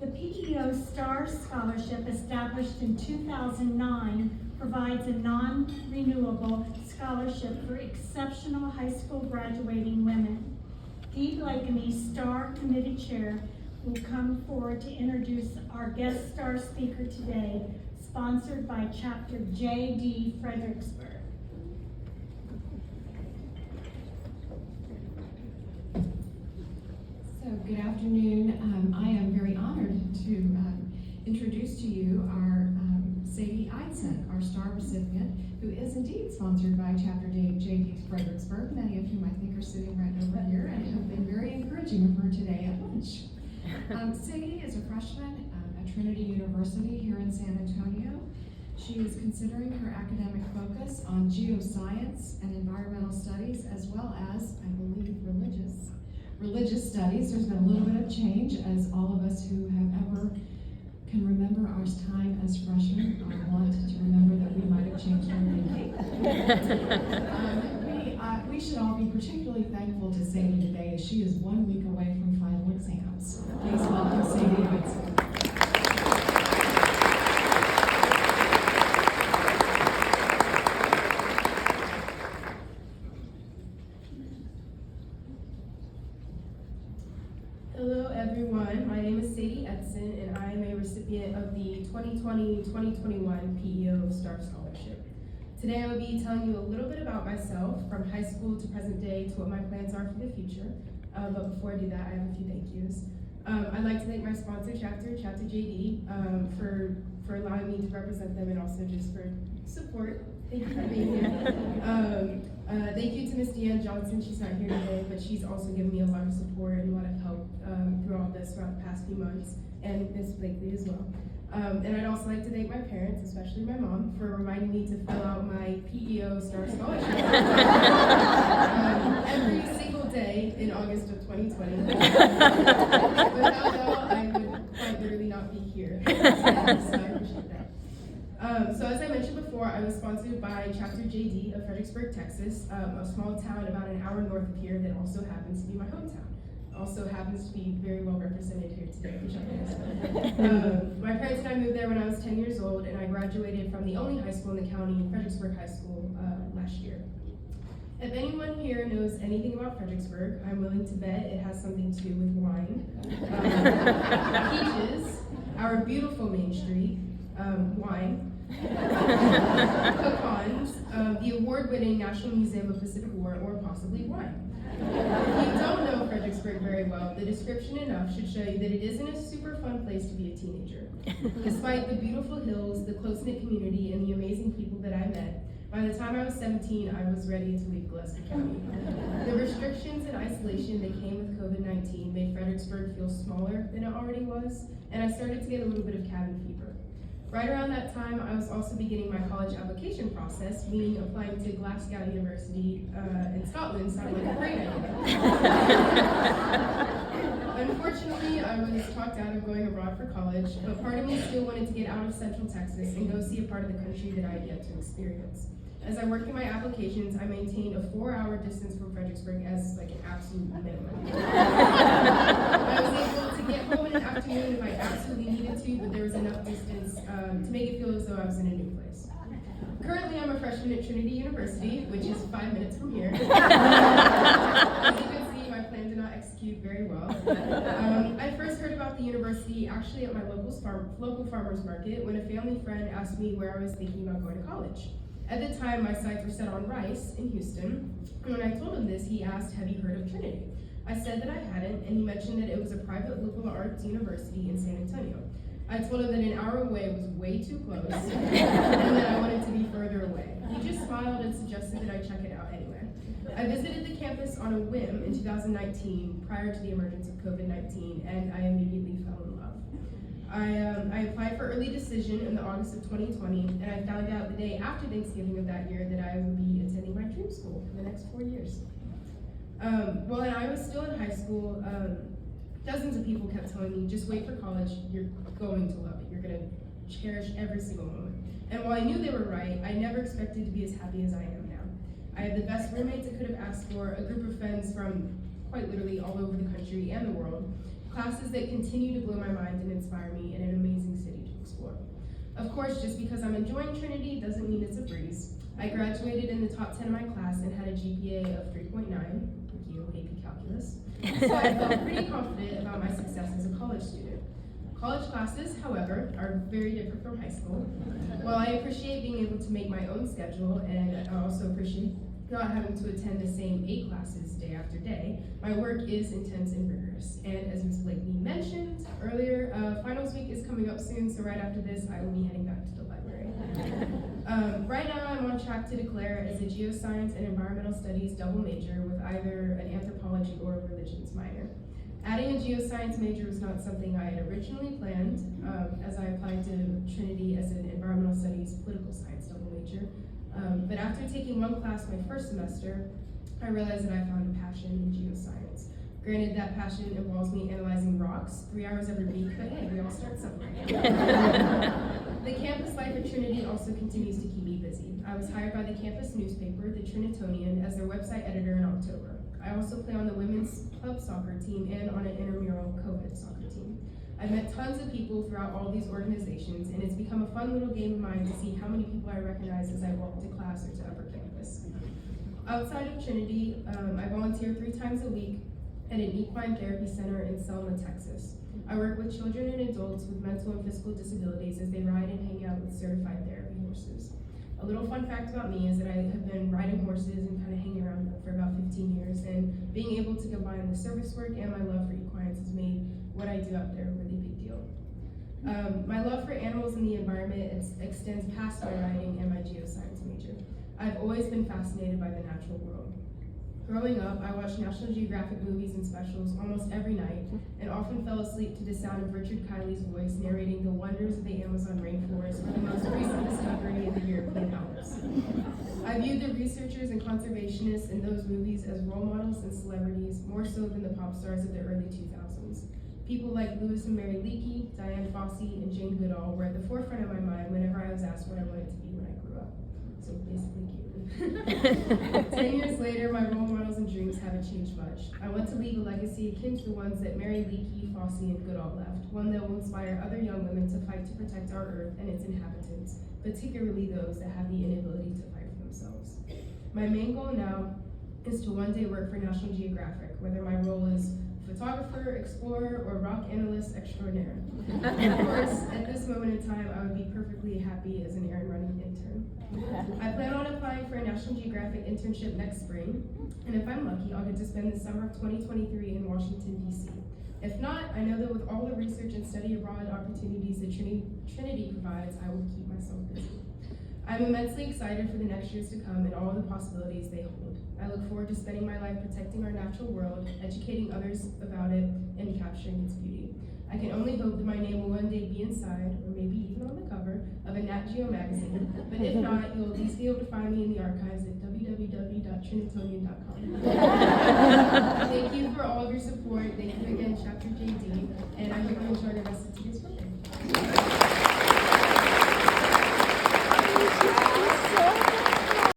The PEO STAR Scholarship, established in 2009, provides a non-renewable scholarship for exceptional high school graduating women. Dee Blakeney, STAR Committee Chair, will come forward to introduce our guest STAR speaker today, sponsored by Chapter JD Fredericksburg. So, good afternoon. I am very honored to introduce to you our Sadie Eidson, our STAR recipient, who is indeed sponsored by Chapter JD Fredericksburg, many of whom I think are sitting right over here and have been very encouraging of her today at lunch. Sadie is a freshman at Trinity University here in San Antonio. She is considering her academic focus on geoscience and environmental studies, as well as, I believe, religious studies. There's been a little bit of change, as all of us who have ever can remember our time as freshmen want to remember that we might have changed our thinking. We should all be particularly thankful to Sadie today, as she is 1 week away from final exams. Please welcome Sadie Eidson. Hello everyone, my name is Sadie Eidson and I am a recipient of the 2020-2021 PEO STAR Scholarship. Today I will be telling you a little bit about myself, from high school to present day to what my plans are for the future. But before I do that, I have a few thank yous. I'd like to thank my sponsor, Chapter JD, for allowing me to represent them, and also just for support. Thank you for being here. Thank you to Ms. Deanne Johnson. She's not here today, but she's also given me a lot of support and a lot of help through all this throughout the past few months, and Ms. Blakely as well. And I'd also like to thank my parents, especially my mom, for reminding me to fill out my PEO STAR Scholarship every single day in August of 2020. Without them, I would quite literally not be here. So I appreciate that. So as I mentioned before, I was sponsored by Chapter JD of Fredericksburg, Texas, a small town about an hour north of here that also happens to be my hometown. Also happens to be very well represented here today, which I think. My parents and I moved there when I was 10 years old, and I graduated from the only high school in the county, Fredericksburg High School, last year. If anyone here knows anything about Fredericksburg, I'm willing to bet it has something to do with wine, peaches, our beautiful Main Street, wine, pecans, the award-winning National Museum of Pacific War, or possibly wine. If you don't know Fredericksburg very well, the description enough should show you that it isn't a super fun place to be a teenager. Despite the beautiful hills, the close-knit community, and the amazing people that I met, by the time I was 17, I was ready to leave Gillespie County. The restrictions and isolation that came with COVID-19 made Fredericksburg feel smaller than it already was, and I started to get a little bit of cabin fever. Right around that time, I was also beginning my college application process, meaning applying to Glasgow University in Scotland sounded like a great idea. Unfortunately, I was talked out of going abroad for college, but part of me still wanted to get out of Central Texas and go see a part of the country that I had yet to experience. As I worked through my applications, I maintained a 4-hour distance from Fredericksburg as like an absolute minimum. I was able to get home in an afternoon if I absolutely needed to, but there was enough distance to make it feel as though I was in a new place. Currently, I'm a freshman at Trinity University, which is 5 minutes from here. As you can see, my plan did not execute very well. I first heard about the university actually at my local farmer's market when a family friend asked me where I was thinking about going to college. At the time, my sights were set on Rice in Houston, and when I told him this, he asked, "Have you heard of Trinity?" I said that I hadn't, and he mentioned that it was a private liberal arts university in San Antonio. I told him that an hour away was way too close, and that I wanted to be further away. He just smiled and suggested that I check it out anyway. I visited the campus on a whim in 2019, prior to the emergence of COVID-19, and I immediately fell in love. I applied for early decision in the August of 2020, and I found out the day after Thanksgiving of that year that I would be attending my dream school for the next 4 years. While I was still in high school, dozens of people kept telling me, just wait for college, you're going to love it, you're going to cherish every single moment. And while I knew they were right, I never expected to be as happy as I am now. I had the best roommates I could have asked for, a group of friends from quite literally all over the country and the world, classes that continue to blow my mind and inspire course, just because I'm enjoying Trinity doesn't mean it's a breeze. I graduated in the top 10 of my class and had a GPA of 3.9, thank you, AP Calculus. So I felt pretty confident about my success as a college student. College classes, however, are very different from high school. While I appreciate being able to make my own schedule, and I also appreciate not having to attend the same 8 classes day after day, my work is intense and rigorous. And as Ms. Blakely mentioned earlier, finals week is coming up soon, so right after this, I will be heading back to the library. Right now, I'm on track to declare as a geoscience and environmental studies double major with either an anthropology or a religions minor. Adding a geoscience major was not something I had originally planned, as I applied to Trinity as an environmental studies political science double major. But after taking one class my first semester, I realized that I found a passion in geoscience. Granted, that passion involves me analyzing rocks 3 hours every week, but hey, we all start somewhere. The campus life at Trinity also continues to keep me busy. I was hired by the campus newspaper, the Trinitonian, as their website editor in October. I also play on the women's club soccer team and on an intramural co-ed soccer team. I've met tons of people throughout all these organizations, and it's become a fun little game of mine to see how many people I recognize as I walk to class or to upper campus. Outside of Trinity, I volunteer 3 times a week at an equine therapy center in Selma, Texas. I work with children and adults with mental and physical disabilities as they ride and hang out with certified therapy horses. A little fun fact about me is that I have been riding horses and kind of hanging around them for about 15 years, and being able to combine the service work and my love for equines has made what I do out there a really big deal. My love for animals and the environment extends past my riding and my geoscience major. I've always been fascinated by the natural world. Growing up, I watched National Geographic movies and specials almost every night, and often fell asleep to the sound of Richard Kiley's voice narrating the wonders of the Amazon rainforest or the most recent discovery in the European Alps. I viewed the researchers and conservationists in those movies as role models and celebrities, more so than the pop stars of the early 2000s. People like Louis and Mary Leakey, Diane Fossey, and Jane Goodall were at the forefront of my mind whenever I was asked what I wanted to be when I grew up. So basically, Caitlin. 10 years later, my role models and dreams haven't changed much. I want to leave a legacy akin to the ones that Mary Leakey, Fossey, and Goodall left, one that will inspire other young women to fight to protect our earth and its inhabitants, particularly those that have the inability to fight for themselves. My main goal now is to one day work for National Geographic, whether my role is photographer, explorer, or rock analyst extraordinaire. Of course, at this moment in time, I would be perfectly happy as an errand running intern. I plan on applying for a National Geographic internship next spring, and if I'm lucky, I'll get to spend the summer of 2023 in Washington, D.C. If not, I know that with all the research and study abroad opportunities that Trinity provides, I will keep myself busy. I'm immensely excited for the next years to come and all the possibilities they hold. I look forward to spending my life protecting our natural world, educating others about it, and capturing its beauty. I can only hope that my name will one day be inside, or maybe even on the cover, of a Nat Geo magazine, but if not, you'll at least be able to find me in the archives at www.trinitonian.com. Thank you for all of your support. Thank you again, Chapter J